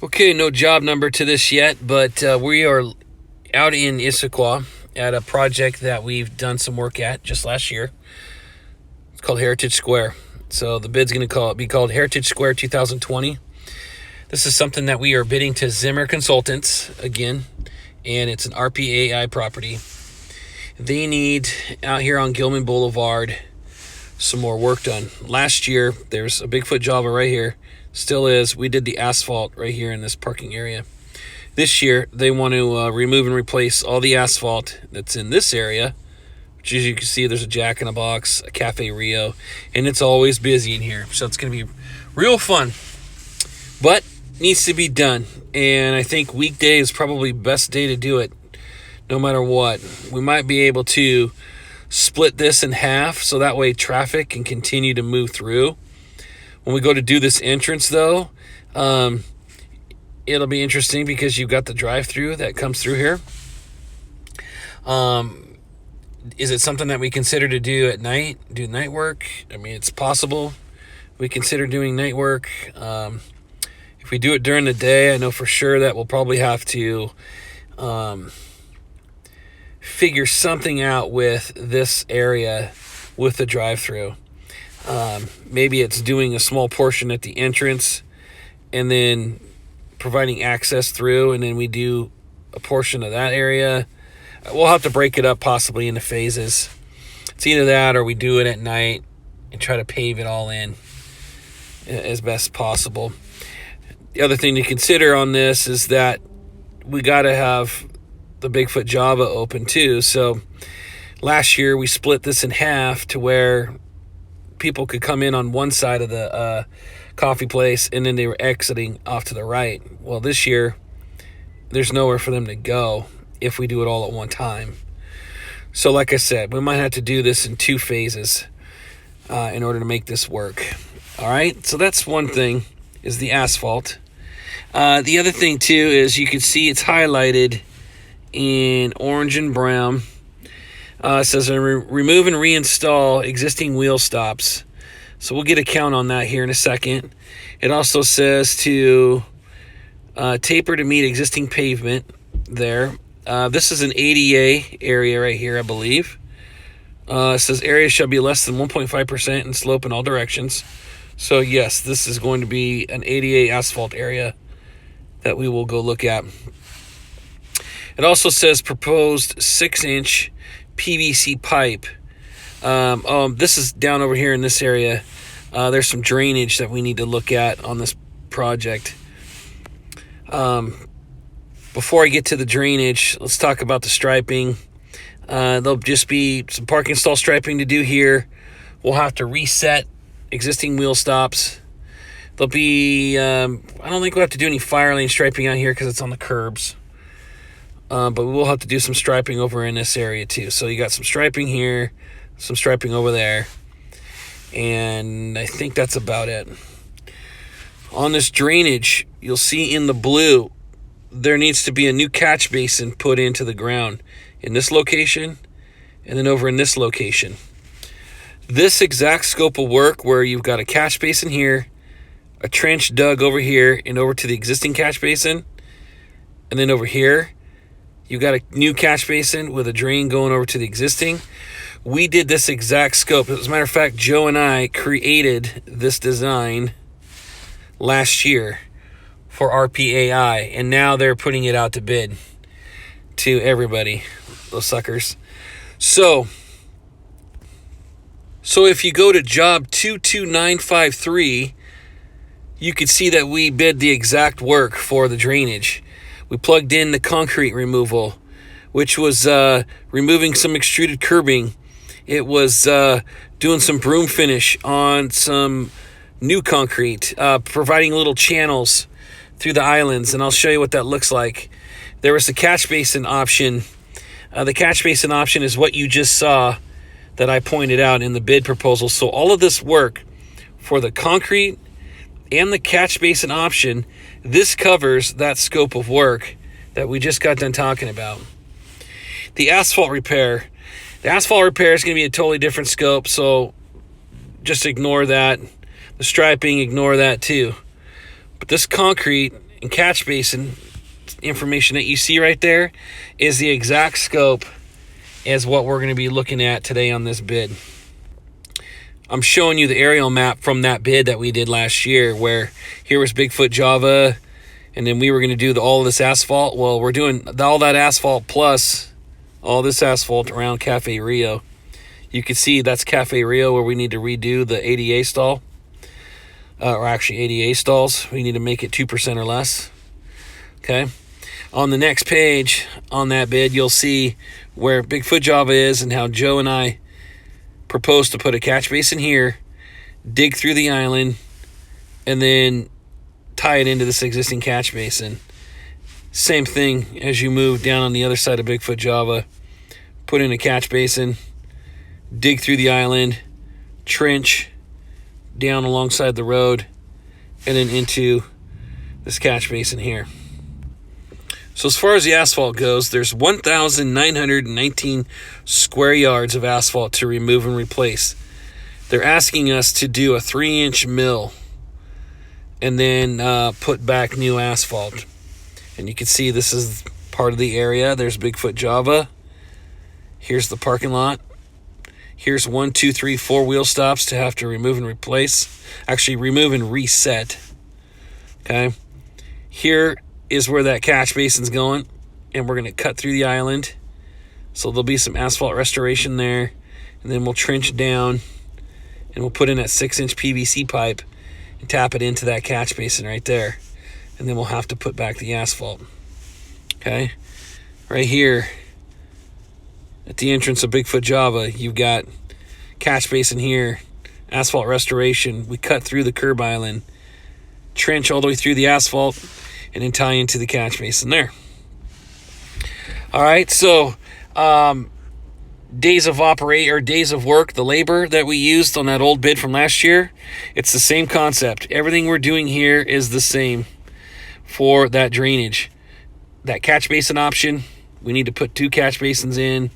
Okay, no job number to this yet, but we are out in Issaquah at a project that we've done some work at just last year. It's called Heritage Square. So the bid's going to be called Heritage Square 2020. This is something that we are bidding to Zimmer Consultants again, and it's an RPAI property. They need, out here on Gilman Boulevard, some more work done. Last year, there's a Bigfoot Java right here. Still is. We did the asphalt right here in this parking area. This year, they want to remove and replace all the asphalt that's in this area, which, as you can see, there's a Jack in a Box, a Cafe Rio, and it's always busy in here. So it's going to be real fun. But needs to be done, and I think weekday is probably the best day to do it, no matter what. We might be able to split this in half so that way traffic can continue to move through. When we go to do this entrance, though, it'll be interesting because you've got the drive-through that comes through here. Is it something that we consider to do at night, do night work? I mean, it's possible we consider doing night work. If we do it during the day, I know for sure that we'll probably have to figure something out with this area with the drive-through. Maybe it's doing a small portion at the entrance and then providing access through, and then we do a portion of that area. We'll have to break it up possibly into phases. It's either that or we do it at night and try to pave it all in as best possible. The other thing to consider on this is that we got to have the Bigfoot Java open too. So last year we split this in half to where people could come in on one side of the coffee place and then they were exiting off to the right. Well, this year there's nowhere for them to go if we do it all at one time. So like I said, we might have to do this in two phases in order to make this work. All right, so that's one thing, is the asphalt. The other thing too is you can see it's highlighted in orange and brown. It says remove and reinstall existing wheel stops. So we'll get a count on that here in a second. It also says to taper to meet existing pavement there. This is an ADA area right here, I believe. It says area shall be less than 1.5% in slope in all directions. So yes, this is going to be an ADA asphalt area that we will go look at. It also says proposed 6-inch PVC pipe. This is down over here in this area. There's some drainage that we need to look at on this project. Before I get to the drainage, let's talk about the striping. There'll just be some parking stall striping to do here. We'll have to reset existing wheel stops. There'll be, I don't think we'll have to do any fire lane striping out here because it's on the curbs. But we will have to do some striping over in this area too. So you got some striping here, some striping over there. And I think that's about it. On this drainage, you'll see in the blue, there needs to be a new catch basin put into the ground in this location and then over in this location. This exact scope of work where you've got a catch basin here, a trench dug over here and over to the existing catch basin, and then over here you got a new catch basin with a drain going over to the existing. We did this exact scope. As a matter of fact, Joe and I created this design last year for RPAI, and now they're putting it out to bid to everybody, those suckers. So if you go to job 22953, you can see that we bid the exact work for the drainage. We plugged in the concrete removal, which was removing some extruded curbing. It was doing some broom finish on some new concrete, providing little channels through the islands, and I'll show you what that looks like. There was the catch basin option. The catch basin option is what you just saw that I pointed out in the bid proposal. So all of this work for the concrete and the catch basin option, this covers that scope of work that we just got done talking about. The asphalt repair. The asphalt repair is going to be a totally different scope, so just ignore that. The striping, ignore that too. But this concrete and catch basin information that you see right there is the exact scope as what we're going to be looking at today on this bid. I'm showing you the aerial map from that bid that we did last year, where here was Bigfoot Java, and then we were going to do all of this asphalt. Well, we're doing all that asphalt plus all this asphalt around Cafe Rio. You can see that's Cafe Rio, where we need to redo the ADA stall, or actually ADA stalls. We need to make it 2% or less. Okay. On the next page on that bid, you'll see where Bigfoot Java is and how Joe and I proposed to put a catch basin here, dig through the island, and then tie it into this existing catch basin. Same thing as you move down on the other side of Bigfoot Java. Put in a catch basin, dig through the island, trench down alongside the road, and then into this catch basin here. So as far as the asphalt goes, there's 1,919 square yards of asphalt to remove and replace. They're asking us to do a 3-inch mill and then put back new asphalt. And you can see this is part of the area. There's Bigfoot Java. Here's the parking lot. Here's 1, 2, 3, 4 wheel stops to have to remove and replace. Actually, remove and reset. Okay. Here is where that catch basin's going, and we're going to cut through the island. So there'll be some asphalt restoration there, and then we'll trench down, and we'll put in that 6-inch PVC pipe and tap it into that catch basin right there. And then we'll have to put back the asphalt. Okay. Right here at the entrance of Bigfoot Java, you've got catch basin here, asphalt restoration. We cut through the curb island, trench all the way through the asphalt, and then tie into the catch basin there. All right, so days of work, the labor that we used on that old bid from last year, it's the same concept. Everything we're doing here is the same for that drainage. That catch basin option, we need to put 2 catch basins in.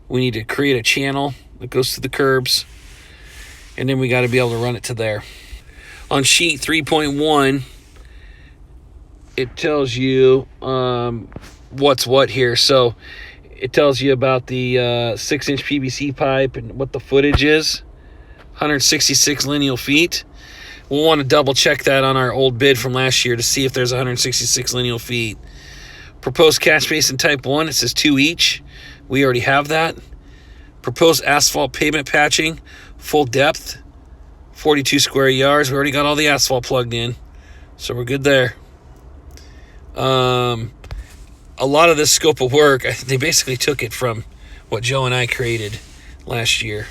We need to create a channel that goes to the curbs, and then we got to be able to run it to there. On sheet 3.1, it tells you what's what here. So it tells you about the 6-inch PVC pipe and what the footage is, 166 lineal feet. We'll want to double check that on our old bid from last year to see if there's 166 lineal feet. Proposed catch basin type 1, it says 2 each. We already have that. Proposed asphalt pavement patching, full depth, 42 square yards. We already got all the asphalt plugged in, so we're good there. A lot of this scope of work, they basically took it from what Joe and I created last year.